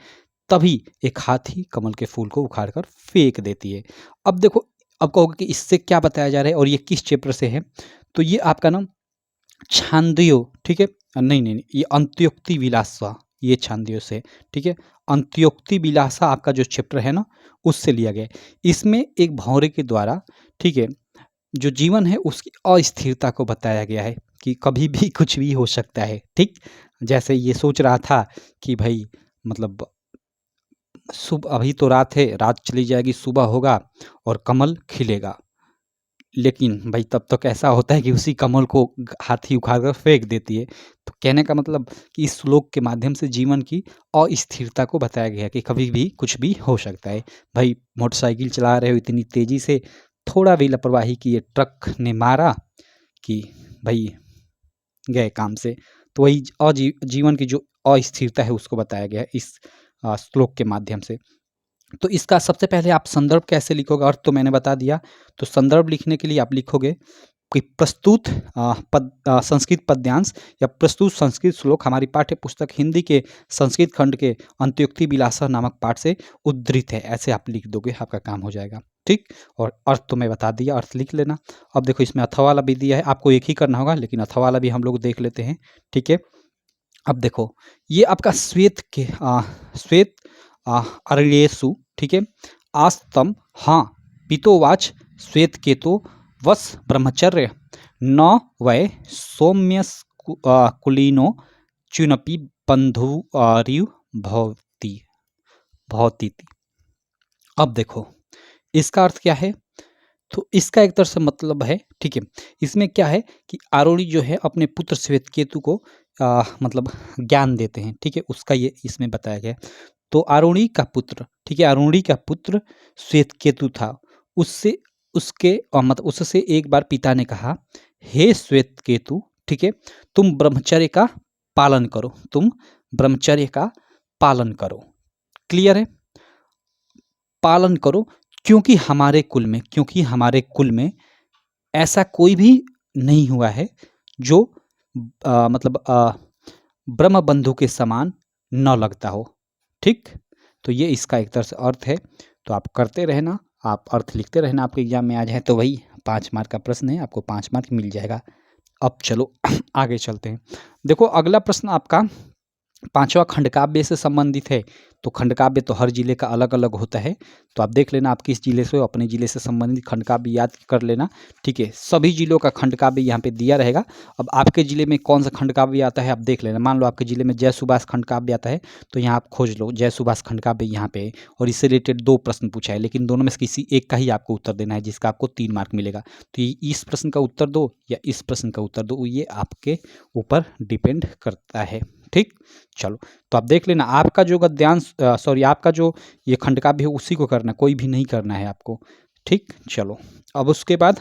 तभी एक हाथी कमल के फूल को उखाड़ कर फेंक देती है। अब देखो, अब कहोगे कि इससे क्या बताया जा रहा है और ये किस चैप्टर से है, तो ये आपका ना छांदोग्य, ठीक है, नहीं नहीं नहीं, ये अंत्योक्ति विलासा, ये छांदोग्य से, ठीक है। अंत्योक्ति विलासा आपका जो चैप्टर है ना उससे लिया गया है। इसमें एक भंवरे के द्वारा, ठीक है, जो जीवन है उसकी अस्थिरता को बताया गया है कि कभी भी कुछ भी हो सकता है, ठीक। जैसे ये सोच रहा था कि भाई मतलब सुबह, अभी तो रात है, रात चली जाएगी, सुबह होगा और कमल खिलेगा, लेकिन भाई तब तक ऐसा होता है कि उसी कमल को हाथी उखाड़ कर फेंक देती है। तो कहने का मतलब कि इस श्लोक के माध्यम से जीवन की अस्थिरता को बताया गया है कि कभी भी कुछ भी हो सकता है। भाई मोटरसाइकिल चला रहे हो इतनी तेज़ी से, थोड़ा भी लापरवाही की ये ट्रक ने मारा कि भाई गए काम से। तो वही जीवन की जो अस्थिरता है उसको बताया गया है इस श्लोक के माध्यम से। तो इसका सबसे पहले आप संदर्भ कैसे लिखोगे, अर्थ तो मैंने बता दिया। तो संदर्भ लिखने के लिए आप लिखोगे कि प्रस्तुत संस्कृत पद्यांश या प्रस्तुत संस्कृत श्लोक हमारी पाठ्य पुस्तक हिंदी के संस्कृत खंड के अंत्योक्ति विलासा नामक पाठ से उद्धृत है, ऐसे आप लिख दोगे, आपका काम हो जाएगा, ठीक। और अर्थ तो मैं बता दिया, अर्थ लिख लेना। अब देखो इसमें अथवा वाला भी दिया है, आपको एक ही करना होगा, लेकिन अथवा वाला भी हम लोग देख लेते हैं, ठीक है। अब देखो ये आपका श्वेत अरण्येषु, ठीक है, आस्तम हाँ पितोवाच श्वेत केतु वस ब्रह्मचर्य न वै सौम्य कुलीनो चुनपि बंधु भवती भवती। अब देखो इसका अर्थ क्या है, तो इसका एक तरह से मतलब है, ठीक है, इसमें क्या है कि आरोणी जो है अपने पुत्र श्वेत केतु को मतलब ज्ञान देते हैं, ठीक है, उसका ये इसमें बताया गया। तो आरोणी का पुत्र, ठीक है, आरोणी का पुत्र श्वेत केतु था, उससे उसके मतलब उससे एक बार पिता ने कहा, हे श्वेत केतु, ठीक है, तुम ब्रह्मचर्य का पालन करो, तुम ब्रह्मचर्य का पालन करो, क्लियर है, पालन करो, क्योंकि हमारे कुल में ऐसा कोई भी नहीं हुआ है जो मतलब ब्रह्म बंधु के समान न लगता हो, ठीक। तो ये इसका एक तरह से अर्थ है। तो आप करते रहना, आप अर्थ लिखते रहना, आपके एग्जाम में आ जाए तो वही 5 मार्क का प्रश्न है, आपको 5 मार्क मिल जाएगा। अब चलो आगे चलते हैं। देखो अगला प्रश्न आपका पांचवा खंडकाव्य से संबंधित है, तो खंडकाव्य तो हर जिले का अलग अलग होता है, तो आप देख लेना आप किस जिले से हो, अपने जिले से संबंधित खंडकाव्य याद कर लेना। ठीक है, सभी जिलों का खंडकाव्य यहाँ पे दिया रहेगा। अब आपके जिले में कौन सा खंडकाव्य आता है आप देख लेना। मान लो आपके जिले में जय सुभाष खंडकाव्य आता है, तो यहाँ आप खोज लो जय सुभाष खंडकाव्य यहाँ पे है, और इससे रिलेटेड 2 प्रश्न पूछा है, लेकिन दोनों में से किसी एक का ही आपको उत्तर देना है, जिसका आपको 3 मार्क मिलेगा। तो ये इस प्रश्न का उत्तर दो या इस प्रश्न का उत्तर दो, ये आपके ऊपर डिपेंड करता है। ठीक, चलो तो आप देख लेना आपका जो गद्यांश सॉरी आपका जो ये खंडकाव्य है उसी को करना, कोई भी नहीं करना है आपको। ठीक, चलो अब उसके बाद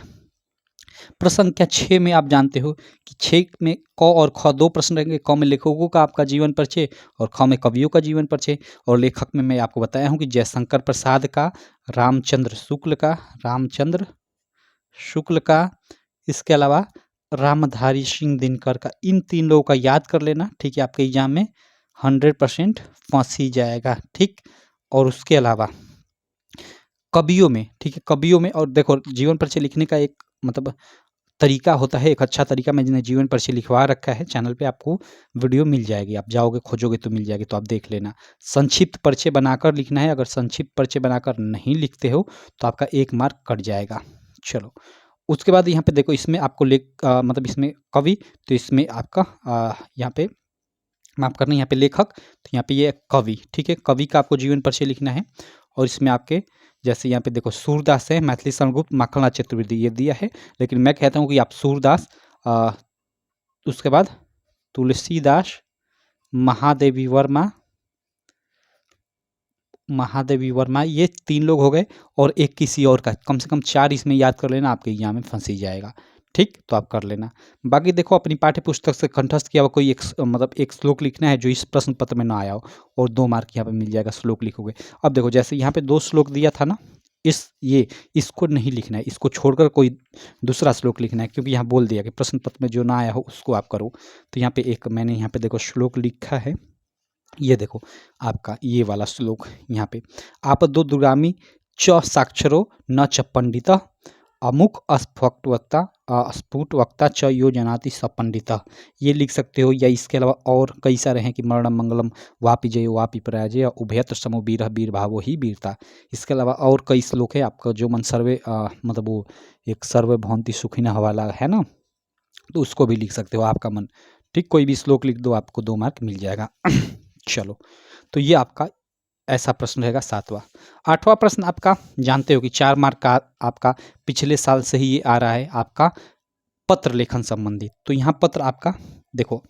प्रश्न संख्या 6 में आप जानते हो कि 6 में क और ख 2 प्रश्न रहेंगे। क में लेखकों का आपका जीवन परिचय और ख में कवियों का जीवन परिचय। और लेखक में मैं आपको बताया हूँ कि जयशंकर प्रसाद का, रामचंद्र शुक्ल का, इसके अलावा रामधारी सिंह दिनकर का। इन 3 लोगों का याद कर लेना। ठीक है, आपके एग्जाम में 100% फंस ही जाएगा। ठीक, और उसके अलावा कवियों में, ठीक है, कवियों में, और देखो जीवन परिचय लिखने का एक मतलब तरीका होता है, एक अच्छा तरीका मैंने जीवन परिचय लिखवा रखा है चैनल पे, आपको वीडियो मिल जाएगी, आप जाओगे खोजोगे तो मिल जाएगी, तो आप देख लेना। संक्षिप्त परिचय बनाकर लिखना है, अगर संक्षिप्त परिचय बनाकर नहीं लिखते हो तो आपका 1 मार्क कट जाएगा। चलो उसके बाद यहाँ पे देखो, इसमें आपको मतलब इसमें कवि, तो इसमें आपका यहाँ पे माफ करना, यहाँ पे लेखक, तो यहाँ पे ये कवि। ठीक है, कवि का आपको जीवन परिचय लिखना है, और इसमें आपके जैसे यहाँ पे देखो सूरदास है, मैथिली शरणगुप्त, माखनलाल चतुर्वेदी, ये दिया है, लेकिन मैं कहता हूँ कि आप सूरदास, उसके बाद तुलसीदास, महादेवी वर्मा, ये 3 लोग हो गए, और एक किसी और का, कम से कम 4 इसमें याद कर लेना, आपके एग्जाम में फंस ही जाएगा। ठीक, तो आप कर लेना। बाकी देखो अपनी पाठ्य पुस्तक से कंठस्थ किया हुआ कोई एक मतलब एक श्लोक लिखना है जो इस प्रश्न पत्र में ना आया हो, और 2 मार्क यहाँ पे मिल जाएगा, श्लोक लिखोगे। अब देखो जैसे यहाँ पे 2 श्लोक दिया था ना, इसको नहीं लिखना है, इसको छोड़कर कोई दूसरा श्लोक लिखना है, क्योंकि यहाँ बोल दिया कि प्रश्न पत्र में जो ना आया हो उसको आप करो। तो यहाँ पे एक मैंने यहाँ पे देखो श्लोक लिखा है, ये देखो आपका ये वाला श्लोक यहाँ पे, आप दो दुर्गामी च साक्षरो न च पंडित अमुक स्फुट वक्ता च यो जनाति स पंडित, ये लिख सकते हो। या इसके अलावा और कई सारे हैं कि मरणम मंगलम वापि जयो वापि पराजय उभयत्र समो वीर वीर भावो ही वीरता। इसके अलावा और कई श्लोक है आपका, जो मन सर्वे मतलब वो एक सर्वे भवन्ति सुखिनः वाला है ना, तो उसको भी लिख सकते हो, आपका मन। ठीक, कोई भी श्लोक लिख दो, आपको 2 मार्क मिल जाएगा। चलो, तो ये आपका ऐसा प्रश्न रहेगा 7वां। 8वां प्रश्न आपका जानते हो कि 4 मार्क का आपका पिछले साल से ही ये आ रहा है, आपका पत्र लेखन संबंधित। तो यहाँ पत्र आपका देखो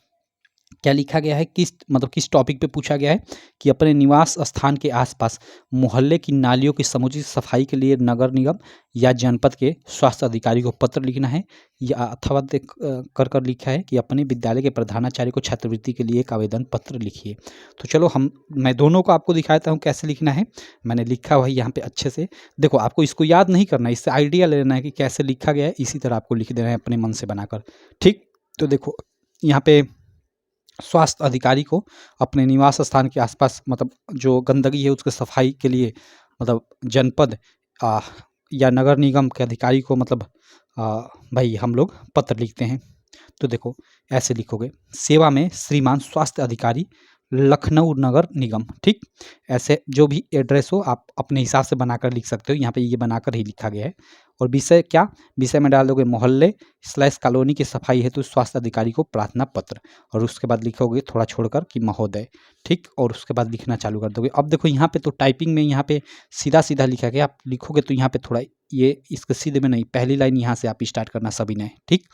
क्या लिखा गया है, किस टॉपिक पे पूछा गया है कि अपने निवास स्थान के आसपास मोहल्ले की नालियों की समुचित सफाई के लिए नगर निगम या जनपद के स्वास्थ्य अधिकारी को पत्र लिखना है, या अथवा कर लिखा है कि अपने विद्यालय के प्रधानाचार्य को छात्रवृत्ति के लिए एक आवेदन पत्र लिखिए। तो चलो मैं दोनों को आपको दिखाता हूँ कैसे लिखना है। मैंने लिखा हुआ है यहाँ पे अच्छे से, देखो आपको इसको याद नहीं करना है, इससे आइडिया लेना है कि कैसे लिखा गया है, इसी तरह आपको लिख देना है अपने मन से बनाकर। ठीक, तो देखो यहाँ पे स्वास्थ्य अधिकारी को अपने निवास स्थान के आसपास मतलब जो गंदगी है उसके सफाई के लिए मतलब जनपद या नगर निगम के अधिकारी को मतलब भाई हम लोग पत्र लिखते हैं। तो देखो ऐसे लिखोगे, सेवा में श्रीमान स्वास्थ्य अधिकारी लखनऊ नगर निगम। ठीक, ऐसे जो भी एड्रेस हो आप अपने हिसाब से बनाकर लिख सकते हो, यहाँ पे ये बनाकर ही लिखा गया है। और विषय क्या, विषय में डाल दोगे मोहल्ले / कॉलोनी की सफाई हेतु स्वास्थ्य अधिकारी को प्रार्थना पत्र, और उसके बाद लिखोगे थोड़ा छोड़कर कि महोदय। ठीक, और उसके बाद लिखना चालू कर दोगे। अब देखो यहाँ पे तो टाइपिंग में यहाँ पे सीधा सीधा लिखा गया, आप लिखोगे तो यहाँ पे थोड़ा ये इसके सीधे में नहीं, पहली लाइन यहाँ से आप स्टार्ट करना सभी ने। ठीक,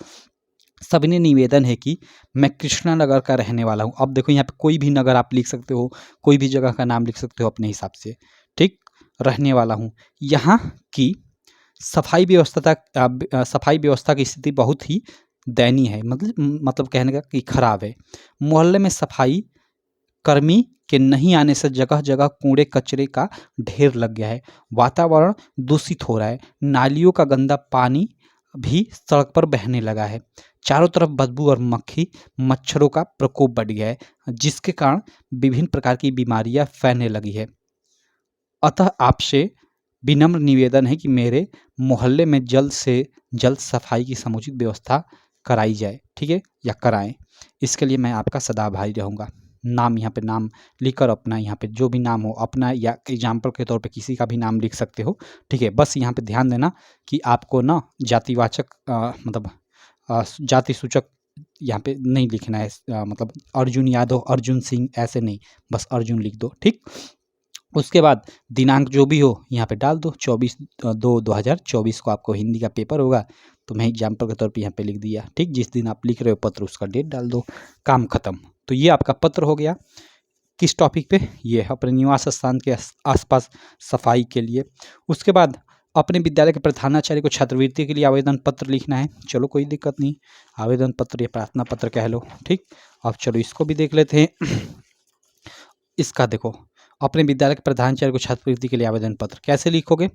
सविनय निवेदन है कि मैं कृष्णा नगर का रहने वाला हूँ। अब देखो यहाँ पे कोई भी नगर आप लिख सकते हो, कोई भी जगह का नाम लिख सकते हो अपने हिसाब से। ठीक, रहने वाला हूँ, यहाँ की सफाई व्यवस्था की स्थिति बहुत ही दयनीय है, मतलब कहने का कि खराब है। मोहल्ले में सफाई कर्मी के नहीं आने से जगह जगह कूड़े कचरे का ढेर लग गया है, वातावरण दूषित हो रहा है, नालियों का गंदा पानी भी सड़क पर बहने लगा है, चारों तरफ बदबू और मक्खी मच्छरों का प्रकोप बढ़ गया है, जिसके कारण विभिन्न प्रकार की बीमारियां फैलने लगी है। अतः आपसे विनम्र निवेदन है कि मेरे मोहल्ले में जल्द से जल्द सफाई की समुचित व्यवस्था कराई जाए। ठीक है, या कराएं, इसके लिए मैं आपका सदा आभारी रहूँगा। नाम यहाँ पे नाम लिखकर अपना यहाँ पे जो भी नाम हो अपना या एग्जाम्पल के तौर पे किसी का भी नाम लिख सकते हो। ठीक है, बस यहाँ पे ध्यान देना कि आपको ना जातिवाचक मतलब जाति सूचक यहाँ पे नहीं लिखना है। मतलब अर्जुन यादव, अर्जुन सिंह ऐसे नहीं, बस अर्जुन लिख दो। ठीक, उसके बाद दिनांक जो भी हो यहाँ पे डाल दो, 24/2/2024 को आपको हिंदी का पेपर होगा। तो मैं एग्जाम्पल के तौर पे यहाँ पे लिख दिया। ठीक, जिस दिन आप लिख रहे हो पत्र उसका डेट डाल दो, काम खत्म। तो ये आपका पत्र हो गया। किस टॉपिक पे? ये है अपने निवास स्थान के आसपास सफाई के लिए। उसके बाद अपने विद्यालय के प्रधानाचार्य को छात्रवृत्ति के लिए आवेदन पत्र लिखना है। चलो कोई दिक्कत नहीं, आवेदन पत्र या प्रार्थना पत्र कह लो। ठीक, अब चलो इसको भी देख लेते हैं। इसका देखो, अपने विद्यालय के प्रधानाचार्य को छात्रवृत्ति के लिए आवेदन पत्र कैसे लिखोगे?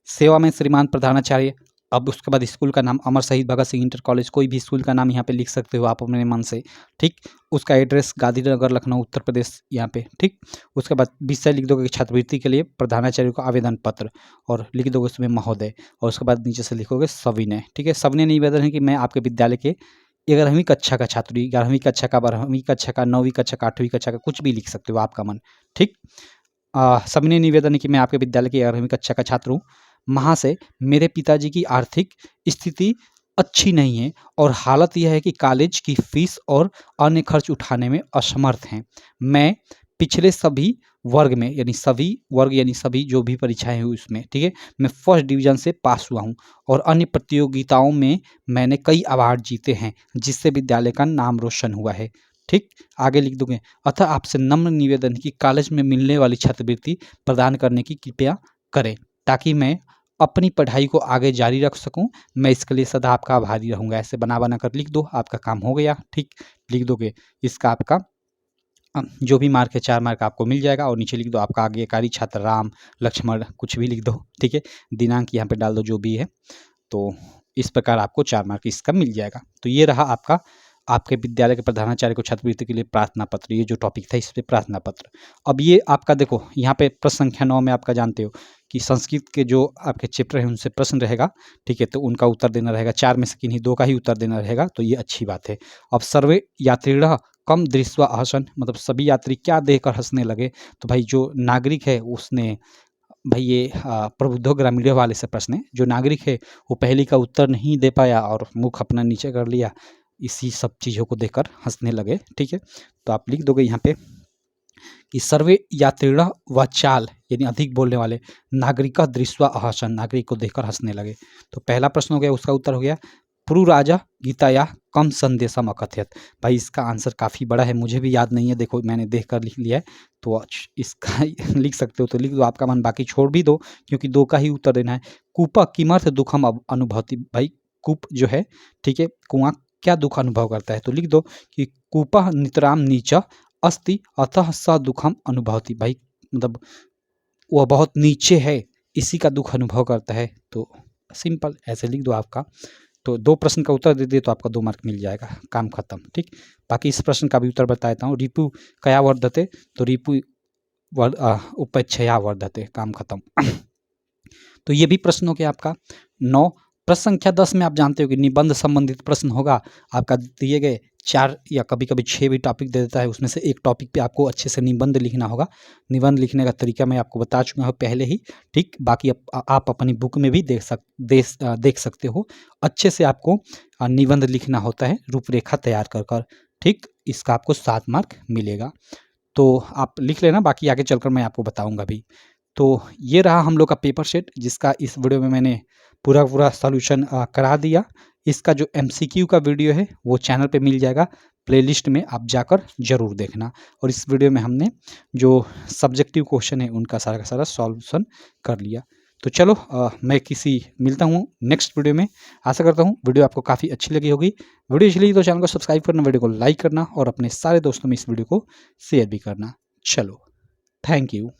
सेवा में श्रीमान प्रधानाचार्य। अब उसके बाद स्कूल का नाम अमर शहीद भगत सिंह इंटर कॉलेज, कोई भी स्कूल का नाम यहाँ पे लिख सकते हो आप अपने मन से। ठीक, उसका एड्रेस गांधीनगर लखनऊ उत्तर प्रदेश यहाँ पे। ठीक, उसके बाद विषय लिख दोगे छात्रवृत्ति के लिए प्रधानाचार्य को आवेदन पत्र, और लिख दोगे उसमें महोदय, और उसके बाद नीचे से लिखोगे सविनय। ठीक है, सविनय निवेदन है कि मैं आपके विद्यालय के 11वीं कक्षा का छात्र, 11वीं कक्षा का, 12वीं कक्षा का, 9वीं कक्षा का, 8वीं कक्षा का, कुछ भी लिख सकते हो आपका मन। ठीक, सविनय निवेदन है कि मैं आपके विद्यालय की 11वीं कक्षा का छात्र हूँ। वहाँ से मेरे पिताजी की आर्थिक स्थिति अच्छी नहीं है और हालत यह है कि कॉलेज की फीस और अन्य खर्च उठाने में असमर्थ हैं। मैं पिछले सभी वर्ग में यानी सभी जो भी परीक्षाएं हुई उसमें, ठीक है, मैं फर्स्ट डिवीजन से पास हुआ हूँ और अन्य प्रतियोगिताओं में मैंने कई अवार्ड जीते हैं जिससे विद्यालय का नाम रोशन हुआ है। ठीक, आगे लिख दोगे, अतः आपसे नम्र निवेदन है कि कॉलेज में मिलने वाली छात्रवृत्ति प्रदान करने की कृपया करें ताकि मैं अपनी पढ़ाई को आगे जारी रख सकूं। मैं इसके लिए सदा आपका आभारी रहूंगा। ऐसे बना कर लिख दो, आपका काम हो गया। ठीक, लिख दोगे, इसका आपका जो भी मार्क है 4 मार्क आपको मिल जाएगा। और नीचे लिख दो आपका आज्ञाकारी छात्र राम लक्ष्मण, कुछ भी लिख दो। ठीक है, दिनांक यहाँ पे डाल दो जो भी है। तो इस प्रकार आपको 4 मार्क इसका मिल जाएगा। तो ये रहा आपका आपके विद्यालय के प्रधानाचार्य को छात्रवृत्ति के लिए प्रार्थना पत्र, ये जो टॉपिक था इस पे प्रार्थना पत्र। अब ये आपका देखो यहाँ पे प्रश्न संख्या 9 में आपका जानते हो कि संस्कृत के जो आपके चैप्टर हैं उनसे प्रश्न रहेगा। ठीक है, तो उनका उत्तर देना रहेगा, 4 में से किन्हीं 2 का ही उत्तर देना रहेगा। तो ये अच्छी बात है। अब सर्वे यात्रीणः कम दृष्ट्वा हसन, मतलब सभी यात्री क्या देखकर हंसने लगे? तो भाई जो नागरिक है उसने, भाई ये प्रबुद्धो ग्रामीणों वाले से प्रश्न है। जो नागरिक है वो पहली का उत्तर नहीं दे पाया और मुख अपना नीचे कर लिया, इसी सब चीज़ों को देखकर हंसने लगे। ठीक है, तो आप लिख दोगे यहाँ पे कि सर्वे यात्रीणः वाचाल, यानी अधिक बोलने वाले, नागरिका दृष्ट्वा अहसन, नागरिक को देखकर हंसने लगे। तो पहला प्रश्न हो गया, उसका उत्तर हो गया पुरु राजा गीताया कम संदेशम अकथयत। भाई इसका आंसर काफ़ी बड़ा है, मुझे भी याद नहीं है, देखो मैंने देख कर लिख लिया है। तो इसका लिख सकते हो तो लिख दो, आपका मन, बाकी छोड़ भी दो क्योंकि 2 का ही उत्तर देना है। कूपा किमर्थ दुखम अनुभवती, भाई कूप जो है, ठीक है, कुआं क्या दुख अनुभव करता है? तो लिख दो कि कूपः नितराम नीचा अस्ति अतः स दुखम अनुभवती। भाई मतलब वह बहुत नीचे है, इसी का दुख अनुभव करता है। तो सिंपल ऐसे लिख दो आपका। तो 2 प्रश्न का उत्तर दे दिए तो आपका 2 मार्क मिल जाएगा, काम खत्म। ठीक, बाकी इस प्रश्न का भी उत्तर बता देता हूँ। रिपु कया वर्धते, तो रिपु उपच्छया वर्धते, काम खत्म। तो ये भी प्रश्न हो गया आपका 9। प्रश्न संख्या 10 में आप जानते हो कि निबंध संबंधित प्रश्न होगा आपका। दिए गए 4 या कभी कभी 6 भी टॉपिक दे देता है, उसमें से एक टॉपिक पे आपको अच्छे से निबंध लिखना होगा। निबंध लिखने का तरीका मैं आपको बता चुका हूँ पहले ही। ठीक, बाकी आप अपनी बुक में भी देख सकते हो। अच्छे से आपको निबंध लिखना होता है रूपरेखा तैयार कर। ठीक, इसका आपको 7 मार्क मिलेगा। तो आप लिख लेना, बाकी आगे चलकर मैं आपको बताऊँगा भी। तो ये रहा हम लोग का पेपर सेट, जिसका इस वीडियो में मैंने पूरा सॉल्यूशन करा दिया। इसका जो MCQ का वीडियो है वो चैनल पे मिल जाएगा, प्लेलिस्ट में आप जाकर ज़रूर देखना। और इस वीडियो में हमने जो सब्जेक्टिव क्वेश्चन है उनका सारा का सारा सॉल्यूशन कर लिया। तो चलो मैं मिलता हूँ नेक्स्ट वीडियो में। आशा करता हूँ वीडियो आपको काफ़ी अच्छी लगी होगी। वीडियो अच्छी लगी तो चैनल को सब्सक्राइब करना, वीडियो को लाइक करना और अपने सारे दोस्तों में इस वीडियो को शेयर भी करना। चलो, थैंक यू।